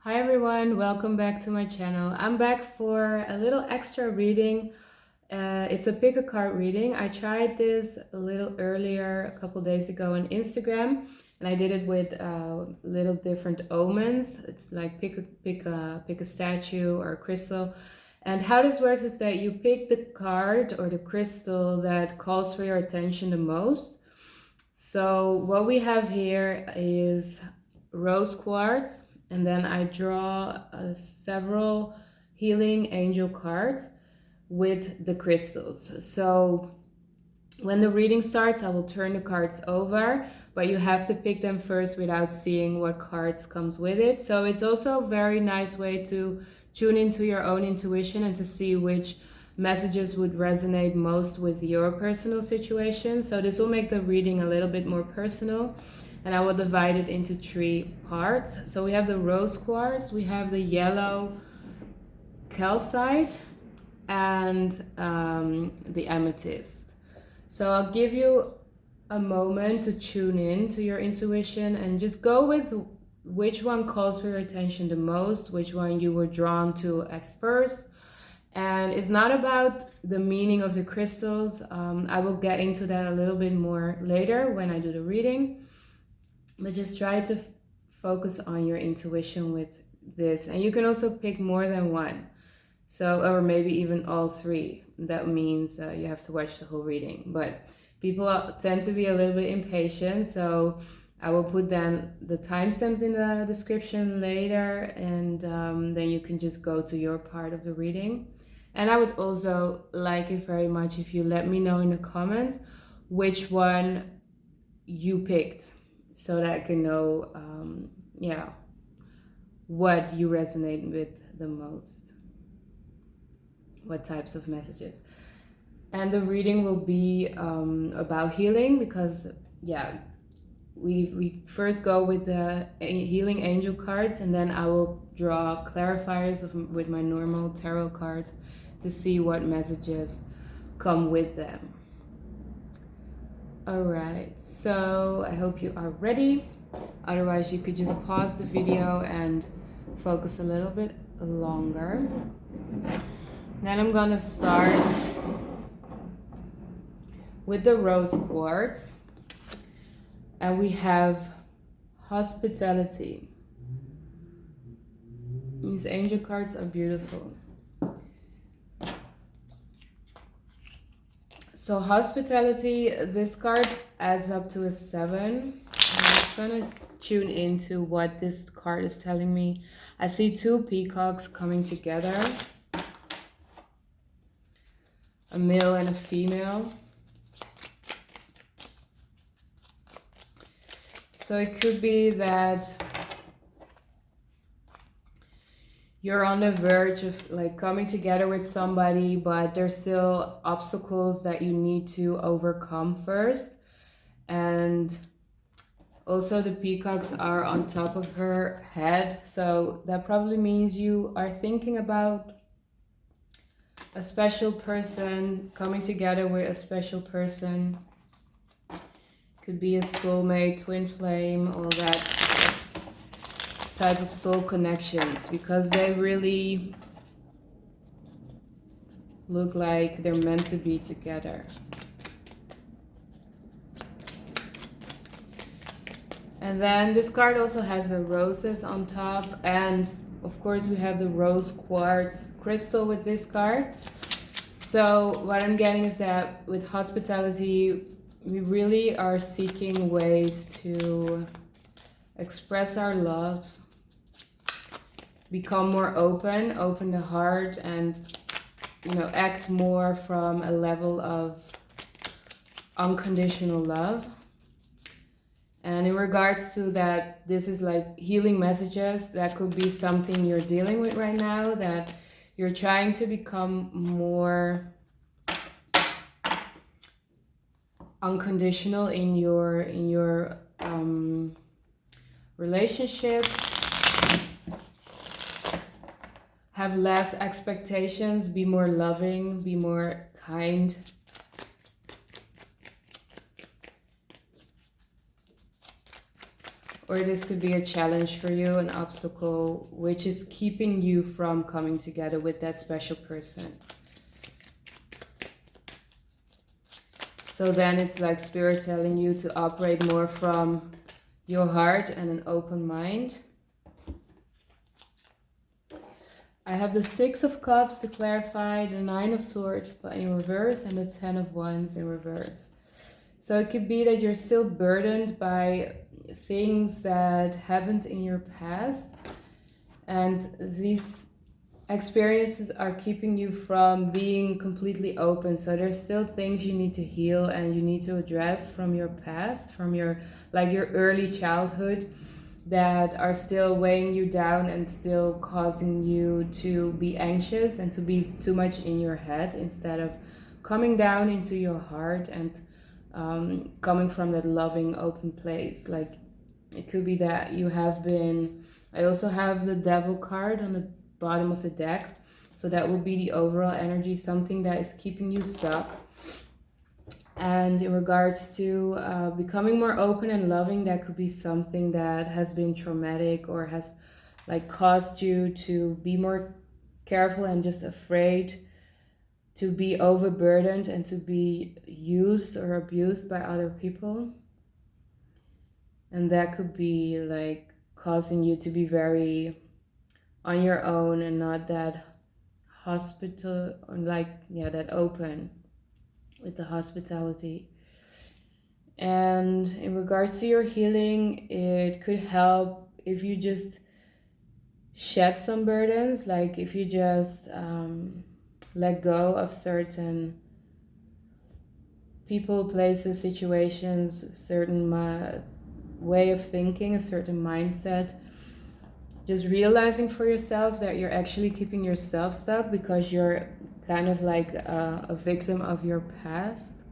Hi everyone, welcome back to my channel. I'm back for a little extra reading. It's a pick a card reading. I tried this a little earlier, a couple days ago on Instagram, and I did it with little different omens. It's like pick a statue or a crystal. And how this works is that you pick the card or the crystal that calls for your attention the most. So what we have here is rose quartz, and then I draw several healing angel cards with the crystals. So when the reading starts, I will turn the cards over, but you have to pick them first without seeing what cards comes with it. So it's also a very nice way to tune into your own intuition and to see which messages would resonate most with your personal situation. So this will make the reading a little bit more personal, and I will divide it into 3 parts. So we have the rose quartz, we have the yellow calcite, and the amethyst. So I'll give you a moment to tune in to your intuition and just go with which one calls for your attention the most, which one you were drawn to at first. And it's not about the meaning of the crystals. I will get into that a little bit more later when I do the reading. But just try to focus on your intuition with this. And you can also pick more than one. So, or maybe even all 3. That means you have to watch the whole reading. But people tend to be a little bit impatient. So I will put then the timestamps in the description later. And then you can just go to your part of the reading. And I would also like it very much if you let me know in the comments which one you picked, so that I can know, what you resonate with the most, what types of messages. And the reading will be about healing because, we first go with the healing angel cards, and then I will draw clarifiers with my normal tarot cards to see what messages come with them. All right, so I hope you are ready. Otherwise, you could just pause the video and focus a little bit longer. Then I'm gonna start with the rose quartz, and we have hospitality. These angel cards are beautiful. So hospitality, this card adds up to a 7. I'm just gonna tune into what this card is telling me. I see 2 peacocks coming together, a male and a female. So it could be that you're on the verge of like coming together with somebody, but there's still obstacles that you need to overcome first. And also the peacocks are on top of her head. So that probably means you are thinking about a special person, coming together with a special person. Could be a soulmate, twin flame, all that type of soul connections, because they really look like they're meant to be together. And then this card also has the roses on top, and of course we have the rose quartz crystal with this card. So what I'm getting is that with hospitality, we really are seeking ways to express our love, become more open the heart, and act more from a level of unconditional love. And in regards to that, this is like healing messages. That could be something you're dealing with right now, that you're trying to become more unconditional in your relationships. Have less expectations, be more loving, be more kind. or this could be a challenge for you, an obstacle, which is keeping you from coming together with that special person. So then it's like Spirit telling you to operate more from your heart and an open mind. I have the Six of Cups to clarify, the Nine of Swords in reverse, and the Ten of Wands in reverse. So it could be that you're still burdened by things that happened in your past, and these experiences are keeping you from being completely open. So there's still things you need to heal and you need to address from your past, from your early childhood, that are still weighing you down and still causing you to be anxious and to be too much in your head instead of coming down into your heart and coming from that loving, open place. Like, it could be that you have been... I also have the Devil card on the bottom of the deck, so that will be the overall energy, something that is keeping you stuck. And in regards to becoming more open and loving, that could be something that has been traumatic or has like caused you to be more careful and just afraid to be overburdened and to be used or abused by other people. And that could be like causing you to be very on your own and not that hospital, or like, yeah, that open with the hospitality. And in regards to your healing, it could help if you just shed some burdens, like if you just let go of certain people, places, situations, certain way of thinking, a certain mindset. Just realizing for yourself that you're actually keeping yourself stuck because you're kind of like a victim of your past.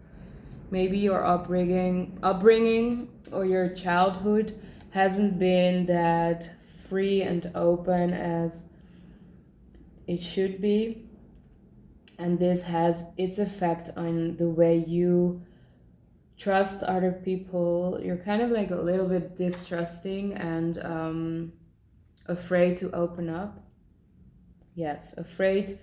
Maybe your upbringing or your childhood hasn't been that free and open as it should be. And this has its effect on the way you trust other people. You're kind of like a little bit distrusting and afraid to open up. Yes, afraid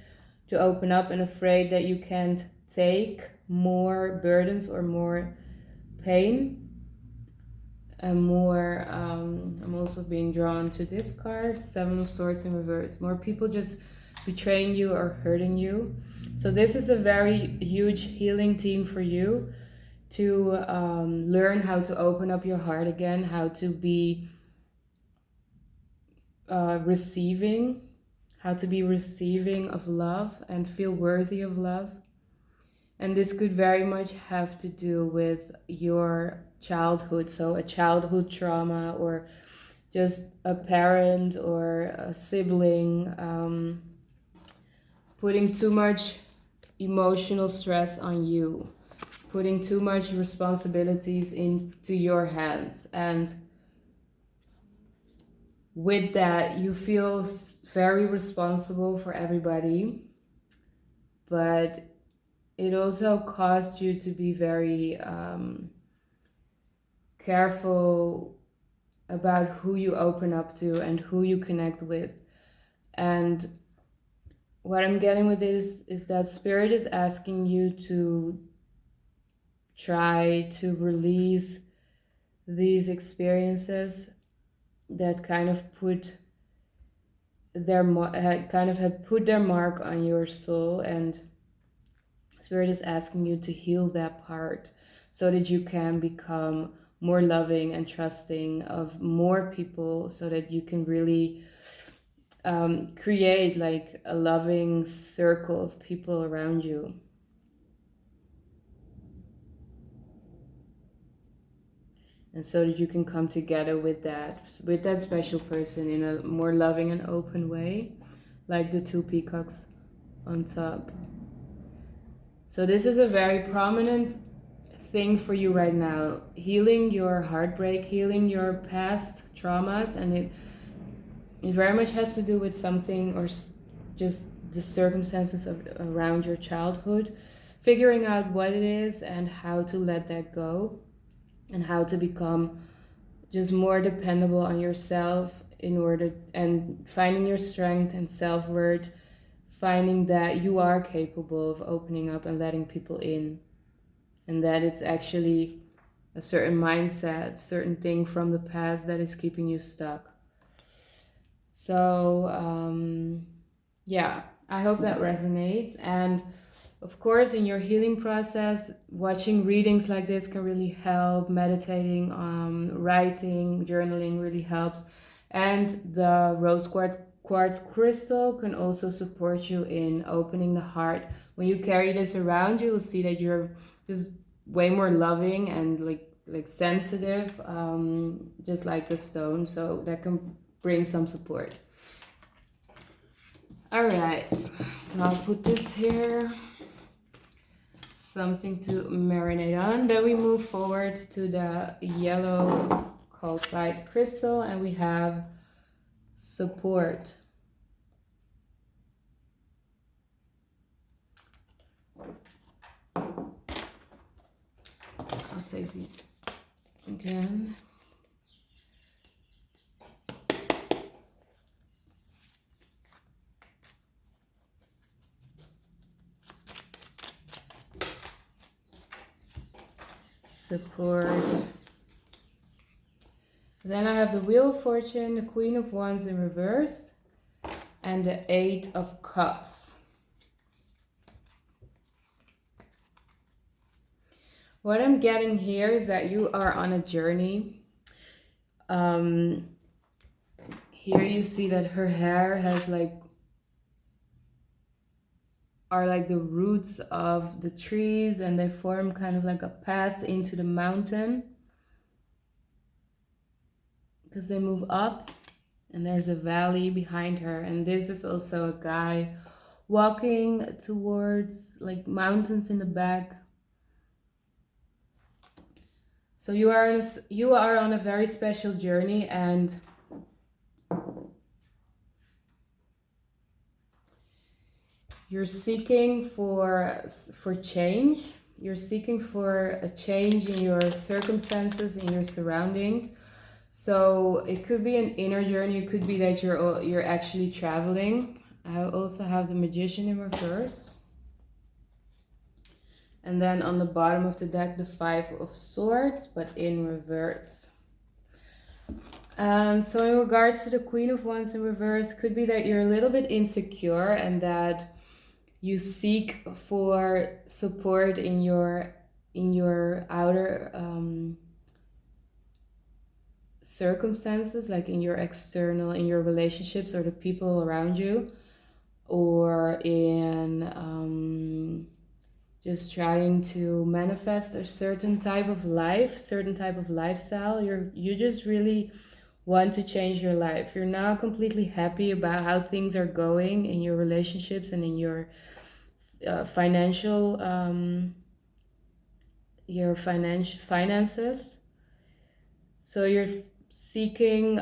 to open up and afraid that you can't take more burdens or more pain and more. I'm also being drawn to this card, Seven of Swords in reverse. More people just betraying you or hurting you. So this is a very huge healing theme for you to learn how to open up your heart again, how to be receiving, how to be receiving of love and feel worthy of love. And this could very much have to do with your childhood, so a childhood trauma or just a parent or a sibling putting too much emotional stress on you, putting too much responsibilities into your hands. And with that, you feel very responsible for everybody, but it also caused you to be very careful about who you open up to and who you connect with. And what I'm getting with this is that Spirit is asking you to try to release these experiences that kind of put their had put their mark on your soul, and Spirit is asking you to heal that part so that you can become more loving and trusting of more people, so that you can really create like a loving circle of people around you. And so that you can come together with that special person in a more loving and open way, like the two peacocks on top. So this is a very prominent thing for you right now, healing your heartbreak, healing your past traumas, and it very much has to do with something or just the circumstances around your childhood, figuring out what it is and how to let that go and how to become just more dependable on yourself in order, and finding your strength and self-worth, finding that you are capable of opening up and letting people in, and that it's actually a certain mindset, certain thing from the past that is keeping you stuck. So yeah, I hope that resonates. And of course, in your healing process, watching readings like this can really help. Meditating, writing, journaling really helps. And the rose quartz crystal can also support you in opening the heart. When you carry this around, you will see that you're just way more loving and like sensitive, just like the stone. So that can bring some support. All right, so I'll put this here. Something to marinate on. Then we move forward to the yellow calcite crystal, and we have support. I'll take these again. Support. Then I have the Wheel of Fortune, the Queen of Wands in reverse, and the Eight of Cups. What I'm getting here is that you are on a journey. Here you see that her hair has are like the roots of the trees, and they form kind of like a path into the mountain because they move up, and there's a valley behind her. And this is also a guy walking towards like mountains in the back. So you are on a very special journey, and you're seeking for change. You're seeking for a change in your circumstances, in your surroundings. So it could be an inner journey. It could be that you're actually traveling. I also have the Magician in reverse. And then on the bottom of the deck, the Five of Swords, but in reverse. So in regards to the Queen of Wands in reverse, could be that you're a little bit insecure and that you seek for support in your outer circumstances, like in your external, in your relationships or the people around you, or in just trying to manifest a certain type of life, certain type of lifestyle. You just really want to change your life. You're not completely happy about how things are going in your relationships and in your finances. So you're seeking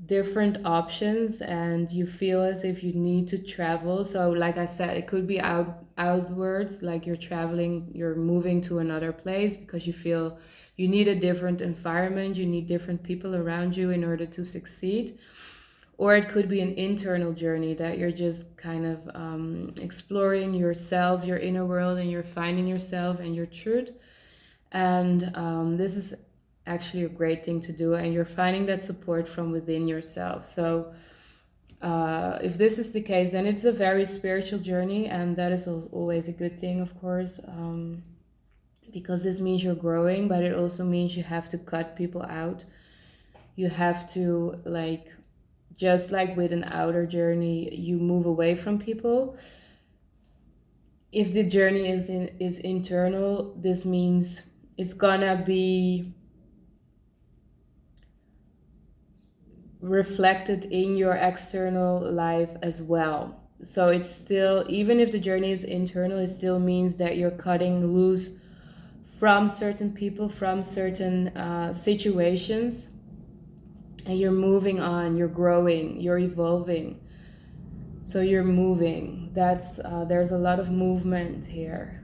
different options, and you feel as if you need to travel. So like I said, it could be outwards, like you're traveling, you're moving to another place because you feel you need a different environment, you need different people around you in order to succeed. Or it could be an internal journey that you're just kind of exploring yourself, your inner world, and you're finding yourself and your truth. And this is actually a great thing to do, and you're finding that support from within yourself. So if this is the case, then it's a very spiritual journey, and that is always a good thing, of course, because this means you're growing, but it also means you have to cut people out. You have to, like, just like with an outer journey, you move away from people. If the journey is internal, this means it's gonna be reflected in your external life as well. So it's still, even if the journey is internal, it still means that you're cutting loose from certain people, from certain situations, and you're moving on, you're growing, you're evolving. So you're moving. That's there's a lot of movement here.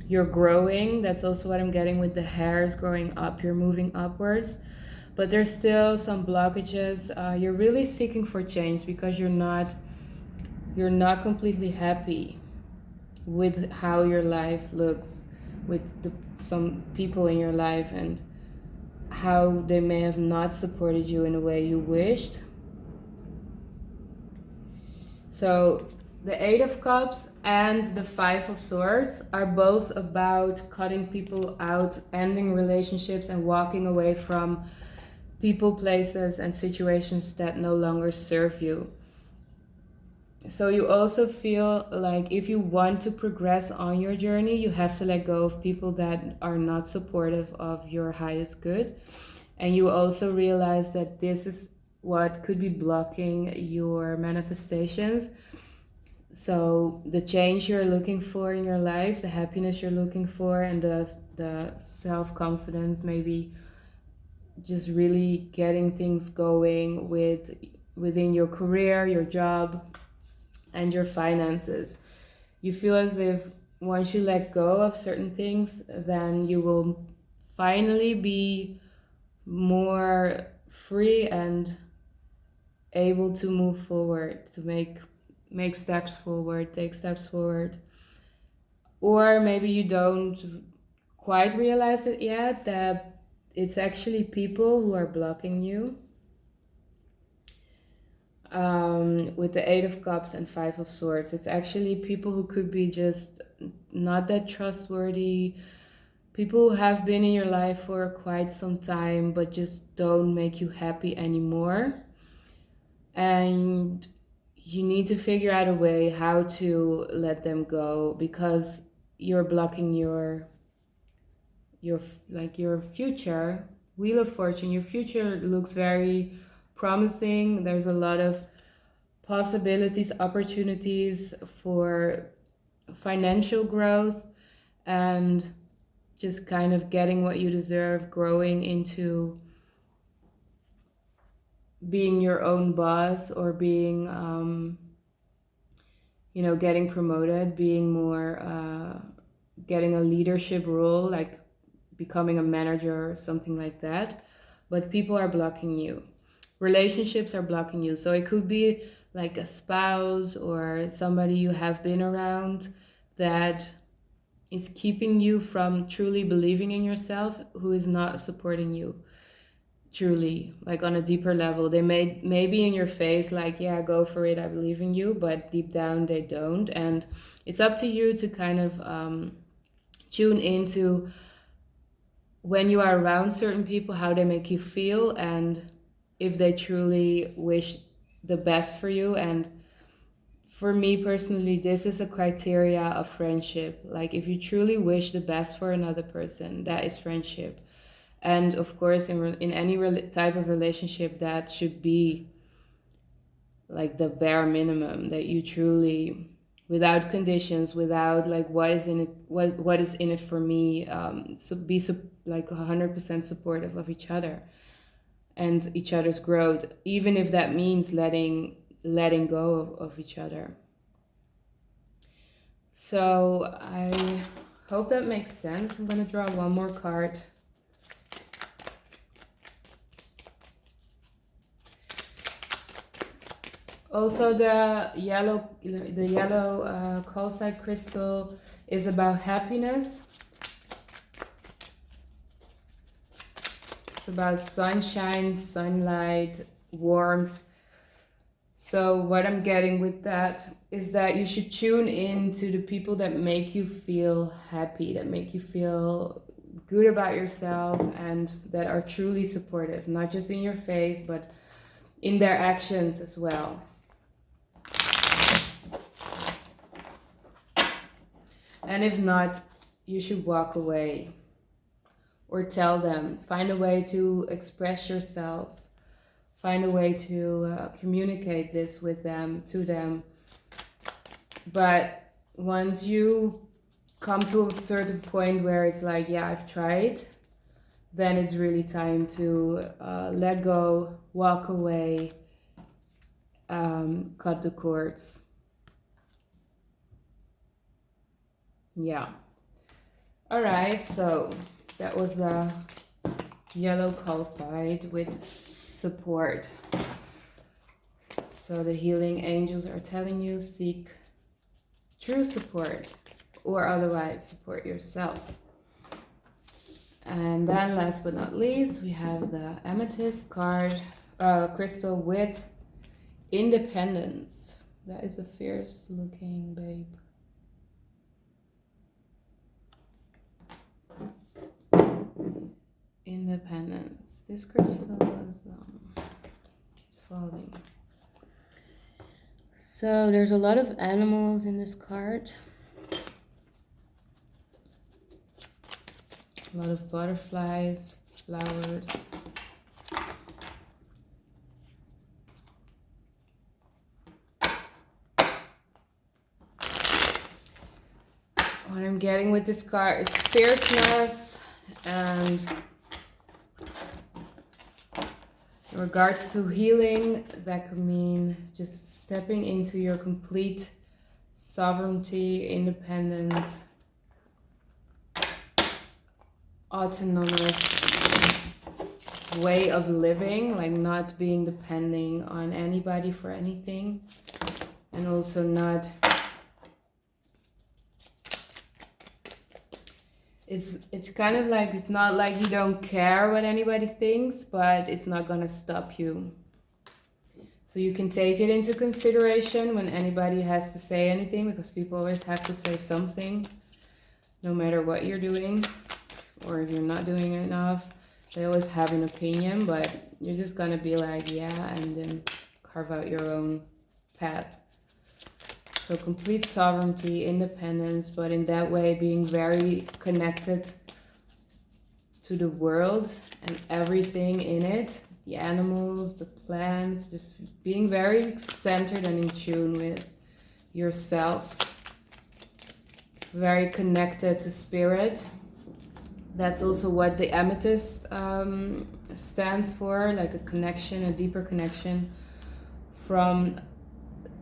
You're growing. That's also what I'm getting with the hairs growing up. You're moving upwards. but there's still some blockages. You're really seeking for change because you're not completely happy with how your life looks, with some people in your life, and how they may have not supported you in a way you wished. So the Eight of Cups and the Five of Swords are both about cutting people out, ending relationships, and walking away from people, places, and situations that no longer serve you. So you also feel like if you want to progress on your journey, you have to let go of people that are not supportive of your highest good. And you also realize that this is what could be blocking your manifestations. So the change you're looking for in your life, the happiness you're looking for, and the self-confidence, maybe just really getting things going within your career, your job, and your finances. You feel as if once you let go of certain things, then you will finally be more free and able to move forward, to make steps forward, take steps forward. Or maybe you don't quite realize it yet, that it's actually people who are blocking you. With the Eight of Cups and Five of Swords, it's actually people who could be just not that trustworthy, people who have been in your life for quite some time but just don't make you happy anymore. And you need to figure out a way how to let them go, because you're blocking your like your future. Wheel of Fortune, your future looks very promising. There's a lot of possibilities, opportunities for financial growth, and just kind of getting what you deserve, growing into being your own boss, or being getting promoted, being more getting a leadership role, like becoming a manager or something like that. But people are blocking you, relationships are blocking you. So it could be like a spouse or somebody you have been around that is keeping you from truly believing in yourself, who is not supporting you truly, like on a deeper level. They may be in your face like, yeah, go for it, I believe in you, but deep down they don't. And it's up to you to kind of tune into when you are around certain people, how they make you feel, and if they truly wish the best for you. And for me personally, this is a criteria of friendship. Like if you truly wish the best for another person, that is friendship. And of course, in any type of relationship, that should be like the bare minimum, that you truly, without conditions, without like what is in it, what is in it for me, so like 100% supportive of each other and each other's growth, even if that means letting go of each other. So I hope that makes sense. I'm gonna draw one more card. Also, the yellow calcite crystal is about happiness. It's about sunshine, sunlight, warmth. So what I'm getting with that is that you should tune in to the people that make you feel happy, that make you feel good about yourself, and that are truly supportive, not just in your face, but in their actions as well. And if not, you should walk away or tell them. Find a way to express yourself. Find a way to communicate this with them, to them. But once you come to a certain point where it's like, yeah, I've tried, then it's really time to let go, walk away, cut the cords. Yeah. All right, so that was the yellow calcite with support. So the healing angels are telling you seek true support, or otherwise support yourself. And then last but not least, we have the Amethyst card, crystal with independence. That is a fierce looking babe. Independence. This crystal is keeps falling. So there's a lot of animals in this card. A lot of butterflies, flowers. What I'm getting with this card is fierceness, and in regards to healing, that could mean just stepping into your complete sovereignty, independence, autonomous way of living, like not being depending on anybody for anything, and also not it's kind of like, it's not like you don't care what anybody thinks, but it's not gonna stop you. So you can take it into consideration when anybody has to say anything, because people always have to say something, no matter what you're doing, or if you're not doing enough. They always have an opinion, but you're just gonna be like, yeah, and then carve out your own path. So complete sovereignty, independence, but in that way being very connected to the world and everything in it, the animals, the plants, just being very centered and in tune with yourself, very connected to spirit. That's also what the amethyst stands for, like a connection, a deeper connection from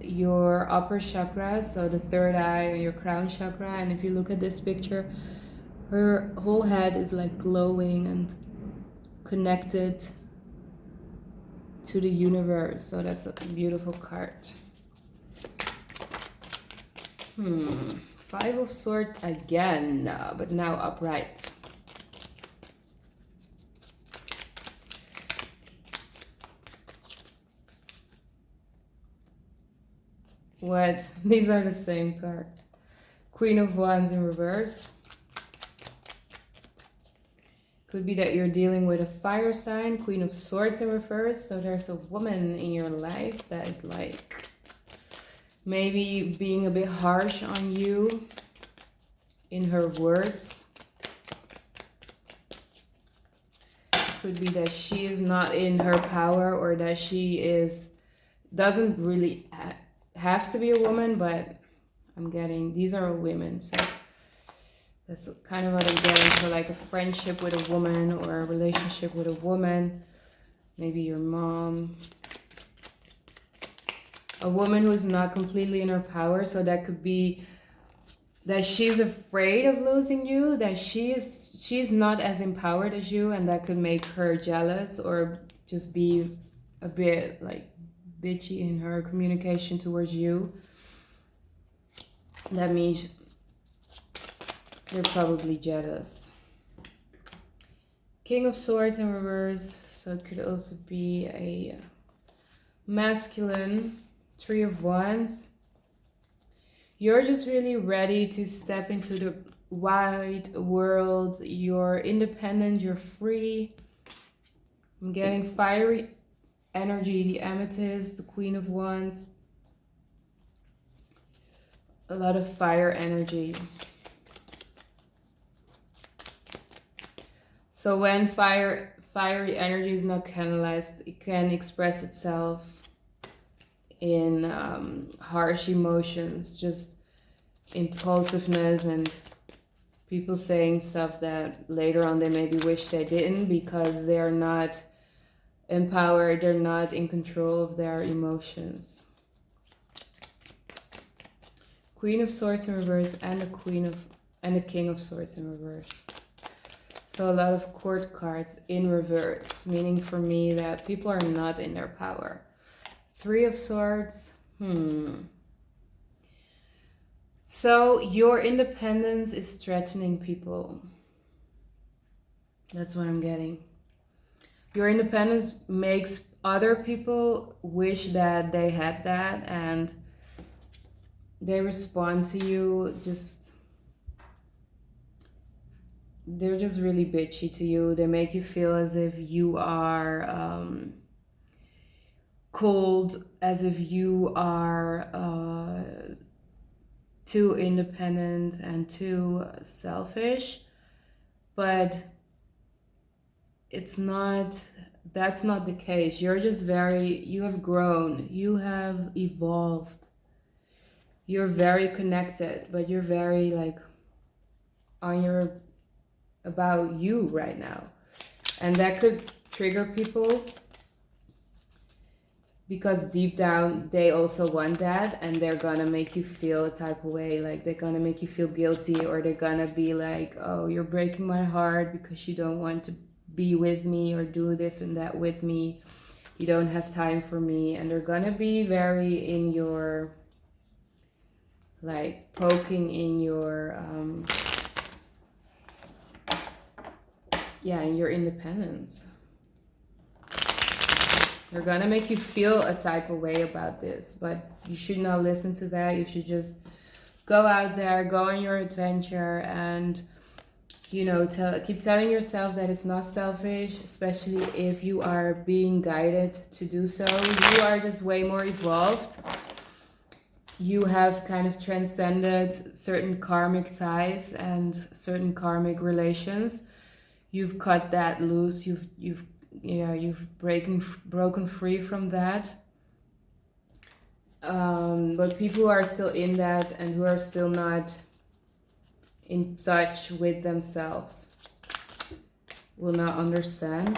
your upper chakra, so the third eye or your crown chakra. And if you look at this picture, her whole head is like glowing and connected to the universe. So that's a beautiful card. Five of Swords again, but now upright. What? These are the same cards. Queen of Wands in reverse. Could be that you're dealing with a fire sign. Queen of Swords in reverse. So there's a woman in your life that is like maybe being a bit harsh on you in her words. Could be that she is not in her power, or that she doesn't really have to be a woman, but I'm getting these are women, so that's kind of what I'm getting. So like a friendship with a woman, or a relationship with a woman, maybe your mom, a woman who is not completely in her power. So that could be that she's afraid of losing you, that she's not as empowered as you, and that could make her jealous, or just be a bit like bitchy in her communication towards you. That means you're probably jealous. King of Swords in reverse, so it could also be a masculine. Three of Wands. You're just really ready to step into the wide world. You're independent, you're free. I'm getting fiery energy, the Amethyst, the Queen of Wands. A lot of fire energy. So when fiery energy is not canalized, it can express itself in harsh emotions, just impulsiveness, and people saying stuff that later on they maybe wish they didn't, because they're not empowered, they're not in control of their emotions. Queen of Swords in reverse, and the King of Swords in reverse. So a lot of court cards in reverse, meaning for me that people are not in their power. Three of Swords. So your independence is threatening people. That's what I'm getting. Your independence makes other people wish that they had that, and they respond to you just, they're just really bitchy to you. They make you feel as if you are cold, as if you are too independent and too selfish. But it's not, that's not the case. You're just you have grown, you have evolved. You're very connected, but you're very like about you right now. And that could trigger people because deep down they also want that, and they're gonna make you feel a type of way, like they're gonna make you feel guilty, or they're gonna be like, oh, you're breaking my heart because you don't want to be with me or do this and that with me, you don't have time for me. And they're gonna be very in your, like, poking in your in your independence. They're gonna make you feel a type of way about this, but you should not listen to that. You should just go out there, go on your adventure, and keep telling yourself that it's not selfish, especially if you are being guided to do so. You are just way more evolved. You have kind of transcended certain karmic ties and certain karmic relations. You've cut that loose. You've broken free from that. But people who are still in that and who are still not in touch with themselves will not understand.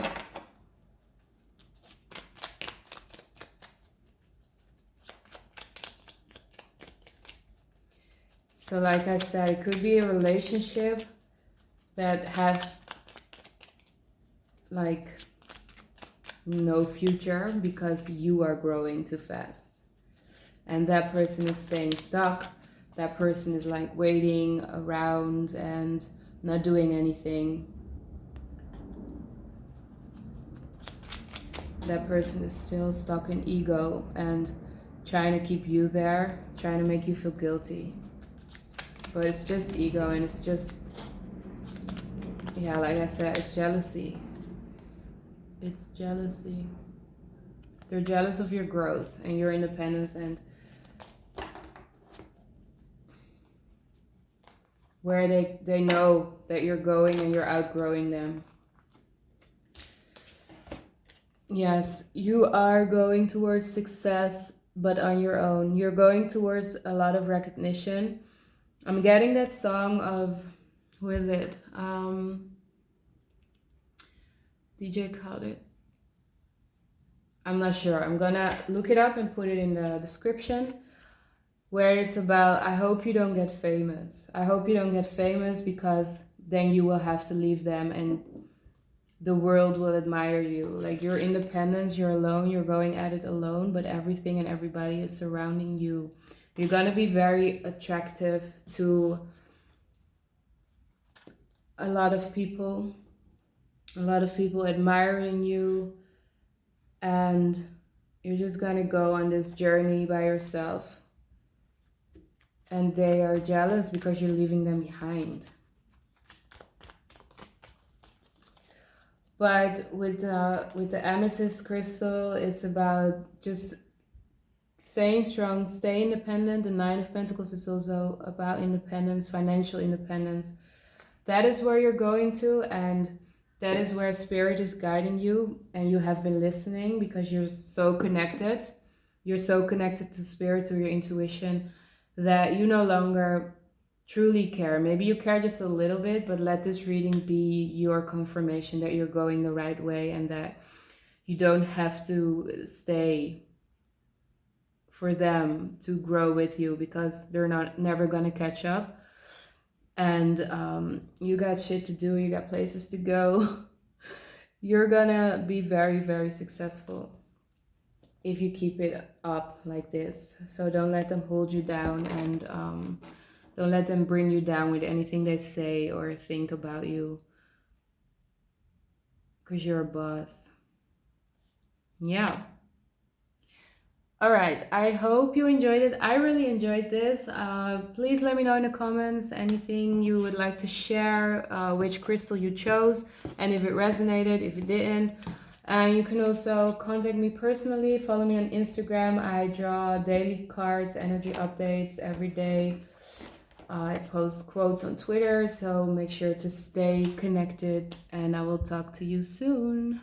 So like I said, it could be a relationship that has like no future because you are growing too fast. And that person is staying stuck. That person is like waiting around and not doing anything. That person is still stuck in ego and trying to keep you there, trying to make you feel guilty. But it's just ego, and it's just, like I said, it's jealousy. It's jealousy. They're jealous of your growth and your independence, and where they know that you're going and you're outgrowing them. Yes, you are going towards success, but on your own. You're going towards a lot of recognition. I'm getting that song of, who is it? DJ Khaled. I'm not sure. I'm gonna look it up and put it in the description, where it's about, I hope you don't get famous. I hope you don't get famous because then you will have to leave them and the world will admire you. Like, your independence, you're alone, you're going at it alone, but everything and everybody is surrounding you. You're gonna be very attractive to a lot of people admiring you, and you're just gonna go on this journey by yourself. And they are jealous because you're leaving them behind. But with the amethyst crystal, it's about just staying strong, stay independent. The Nine of Pentacles is also about independence, financial independence. That is where you're going to, and that is where Spirit is guiding you, and you have been listening because you're so connected. You're so connected to Spirit, to your intuition, that you no longer truly care. Maybe you care just a little bit, but let this reading be your confirmation that you're going the right way and that you don't have to stay for them to grow with you, because they're never going to catch up. and you got shit to do, you got places to go, you're gonna be very, very successful if you keep it up like this. So don't let them hold you down, and don't let them bring you down with anything they say or think about you, because you're a boss. Yeah. All right, I hope you enjoyed it. I really enjoyed this. Please let me know in the comments anything you would like to share, which crystal you chose, and if it resonated, if it didn't. And you can also contact me personally. Follow me on Instagram. I draw daily cards, energy updates every day. I post quotes on Twitter, so make sure to stay connected, and I will talk to you soon.